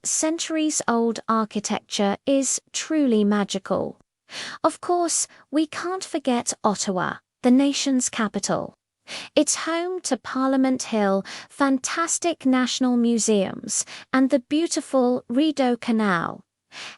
Centuries-old architecture is truly magical. Of course, we can't forget Ottawa, the nation's capital. It's home to Parliament Hill, fantastic national museums, and the beautiful Rideau Canal.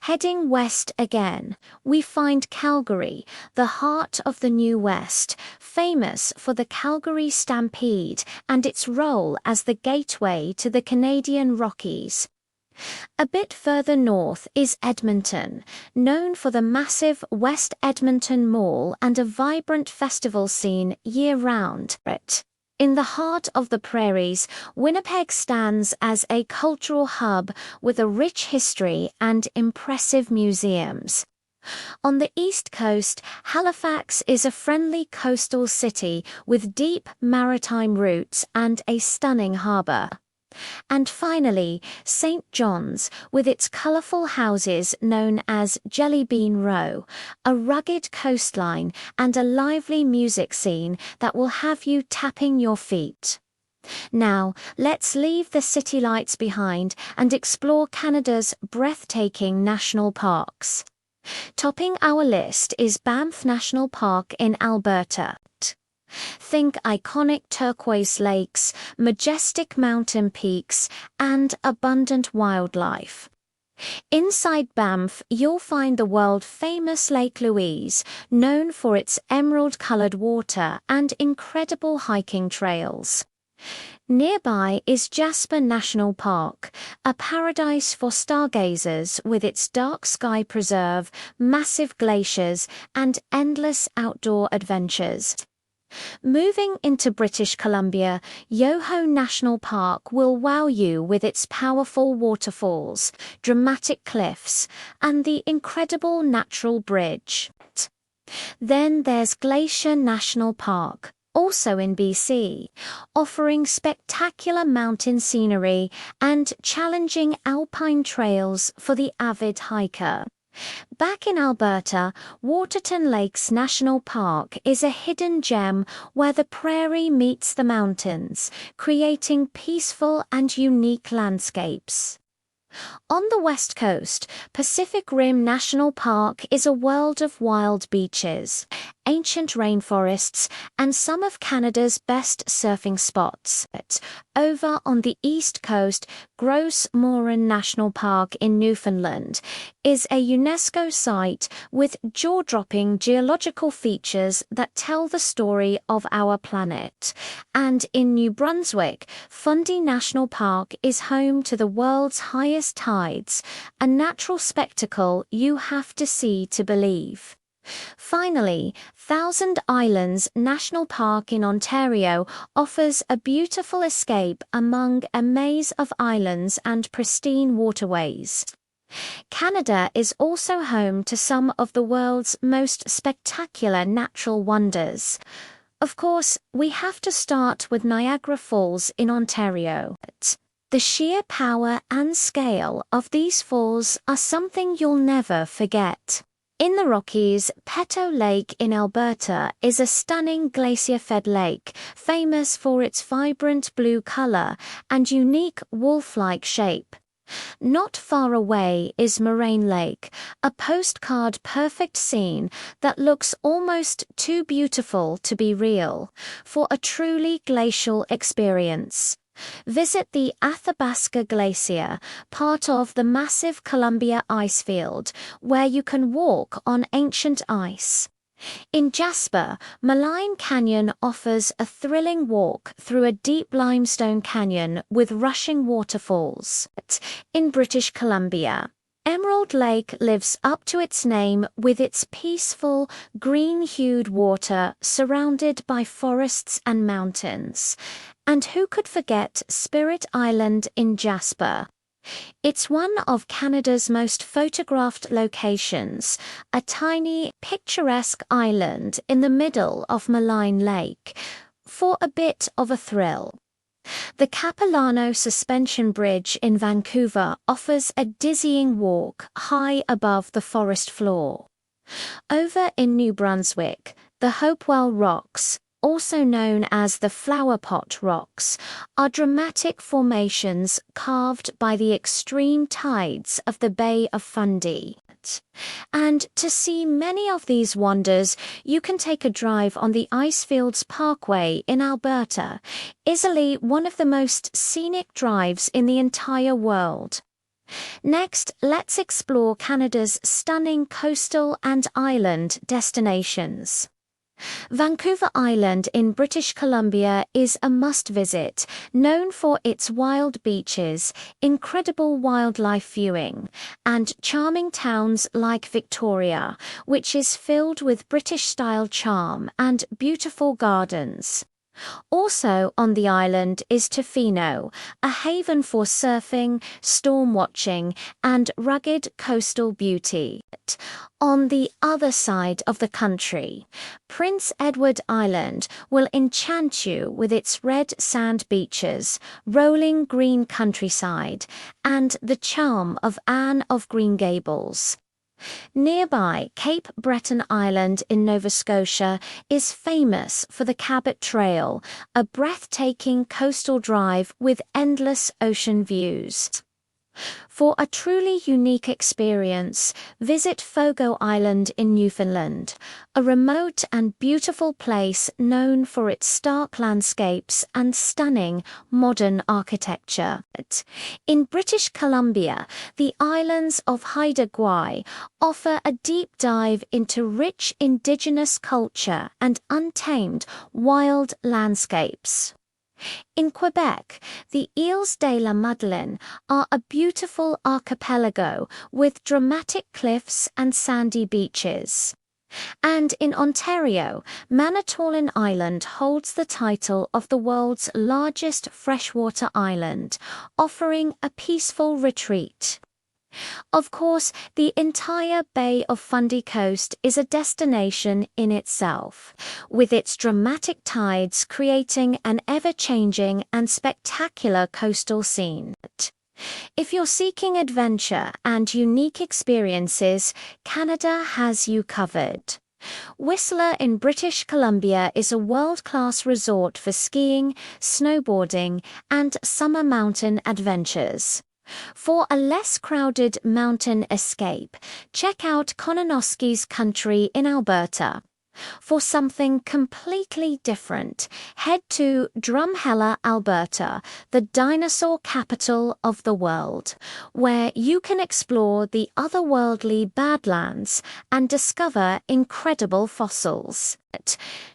Heading west again, we find Calgary, the heart of the New West, famous for the Calgary Stampede and its role as the gateway to the Canadian Rockies. A bit further north is Edmonton, known for the massive West Edmonton Mall and a vibrant festival scene year-round. In the heart of the prairies, Winnipeg stands as a cultural hub with a rich history and impressive museums. On the east coast, Halifax is a friendly coastal city with deep maritime roots and a stunning harbour. And finally, St. John's, with its colourful houses known as Jelly Bean Row, a rugged coastline and a lively music scene that will have you tapping your feet. Now, let's leave the city lights behind and explore Canada's breathtaking national parks. Topping our list is Banff National Park in Alberta. Think iconic turquoise lakes, majestic mountain peaks, and abundant wildlife. Inside Banff, you'll find the world-famous Lake Louise, known for its emerald-colored water and incredible hiking trails. Nearby is Jasper National Park, a paradise for stargazers with its dark sky preserve, massive glaciers, and endless outdoor adventures. Moving into British Columbia, Yoho National Park will wow you with its powerful waterfalls, dramatic cliffs, and the incredible natural bridge. Then there's Glacier National Park, also in BC, offering spectacular mountain scenery and challenging alpine trails for the avid hiker. Back in Alberta, Waterton Lakes National Park is a hidden gem where the prairie meets the mountains, creating peaceful and unique landscapes. On the west coast, Pacific Rim National Park is a world of wild beaches, ancient rainforests, and some of Canada's best surfing spots. Over on the east coast, Gros Morin National Park in Newfoundland is a UNESCO site with jaw-dropping geological features that tell the story of our planet. And in New Brunswick, Fundy National Park is home to the world's highest tides, a natural spectacle you have to see to believe. Finally, Thousand Islands National Park in Ontario offers a beautiful escape among a maze of islands and pristine waterways. Canada is also home to some of the world's most spectacular natural wonders. Of course, we have to start with Niagara Falls in Ontario. The sheer power and scale of these falls are something you'll never forget. In the Rockies, Peto Lake in Alberta is a stunning glacier-fed lake, famous for its vibrant blue color and unique wolf-like shape. Not far away is Moraine Lake, a postcard-perfect scene that looks almost too beautiful to be real, for a truly glacial experience. Visit the Athabasca Glacier, part of the massive Columbia Icefield, where you can walk on ancient ice. In Jasper, Malign Canyon offers a thrilling walk through a deep limestone canyon with rushing waterfalls. In British Columbia, Emerald Lake lives up to its name with its peaceful, green-hued water surrounded by forests and mountains. And who could forget Spirit Island in Jasper? It's one of Canada's most photographed locations, a tiny, picturesque island in the middle of Malign Lake, for a bit of a thrill. The Capilano Suspension Bridge in Vancouver offers a dizzying walk high above the forest floor. Over in New Brunswick, the Hopewell Rocks, also known as the Flower Pot Rocks, are dramatic formations carved by the extreme tides of the Bay of Fundy. And to see many of these wonders, you can take a drive on the Icefields Parkway in Alberta, easily one of the most scenic drives in the entire world. Next, let's explore Canada's stunning coastal and island destinations. Vancouver Island in British Columbia is a must-visit, known for its wild beaches, incredible wildlife viewing, and charming towns like Victoria, which is filled with British-style charm and beautiful gardens. Also on the island is Tofino, a haven for surfing, storm watching, and rugged coastal beauty. On the other side of the country, Prince Edward Island will enchant you with its red sand beaches, rolling green countryside, and the charm of Anne of Green Gables. Nearby, Cape Breton Island in Nova Scotia is famous for the Cabot Trail, a breathtaking coastal drive with endless ocean views. For a truly unique experience, visit Fogo Island in Newfoundland, a remote and beautiful place known for its stark landscapes and stunning modern architecture. In British Columbia, the islands of Haida Gwaii offer a deep dive into rich indigenous culture and untamed wild landscapes. In Quebec, the Îles de la Madeleine are a beautiful archipelago with dramatic cliffs and sandy beaches. And in Ontario, Manitoulin Island holds the title of the world's largest freshwater island, offering a peaceful retreat. Of course, the entire Bay of Fundy coast is a destination in itself, with its dramatic tides creating an ever-changing and spectacular coastal scene. If you're seeking adventure and unique experiences, Canada has you covered. Whistler in British Columbia is a world-class resort for skiing, snowboarding, and summer mountain adventures. For a less crowded mountain escape, check out Kononowski's Country in Alberta. For something completely different, head to Drumheller, Alberta, the dinosaur capital of the world, where you can explore the otherworldly Badlands and discover incredible fossils.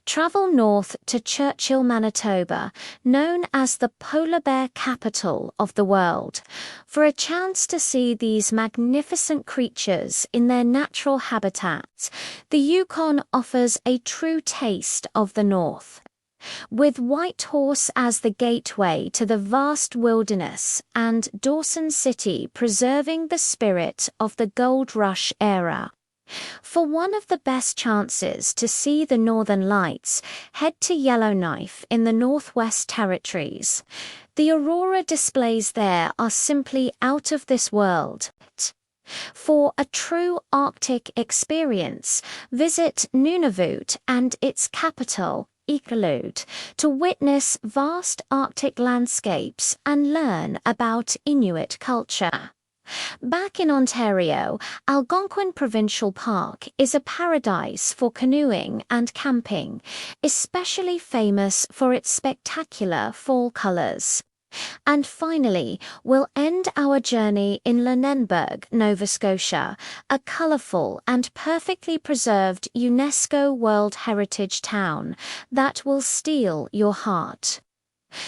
Travel north to Churchill, Manitoba, known as the polar bear capital of the world, for a chance to see these magnificent creatures in their natural habitat. The Yukon offers a true taste of the north. With Whitehorse as the gateway to the vast wilderness and Dawson City preserving the spirit of the Gold Rush era. For one of the best chances to see the Northern Lights, head to Yellowknife in the Northwest Territories. The aurora displays there are simply out of this world. For a true Arctic experience, visit Nunavut and its capital, Iqaluit, to witness vast Arctic landscapes and learn about Inuit culture. Back in Ontario, Algonquin Provincial Park is a paradise for canoeing and camping, especially famous for its spectacular fall colors. And finally, we'll end our journey in Lunenburg, Nova Scotia, a colorful and perfectly preserved UNESCO World Heritage town that will steal your heart.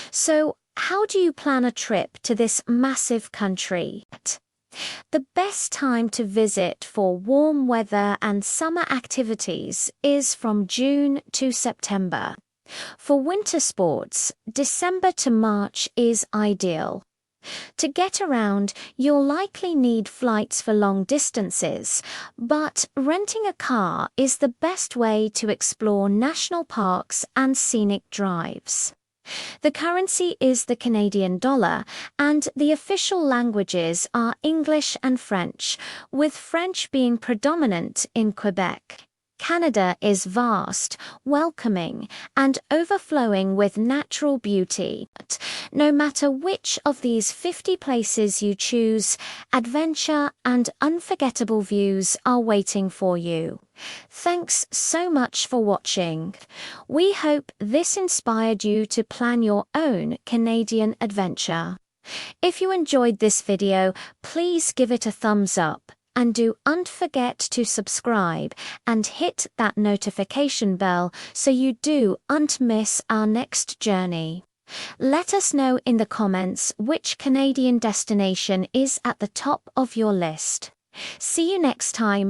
So, how do you plan a trip to this massive country? The best time to visit for warm weather and summer activities is from June to September. For winter sports, December to March is ideal. To get around, you'll likely need flights for long distances, but renting a car is the best way to explore national parks and scenic drives. The currency is the Canadian dollar, and the official languages are English and French, with French being predominant in Quebec. Canada is vast, welcoming, and overflowing with natural beauty. But no matter which of these 50 places you choose, adventure and unforgettable views are waiting for you. Thanks so much for watching. We hope this inspired you to plan your own Canadian adventure. If you enjoyed this video, please give it a thumbs up. And don't forget to subscribe and hit that notification bell so you don't miss our next journey. Let us know in the comments which Canadian destination is at the top of your list. See you next time.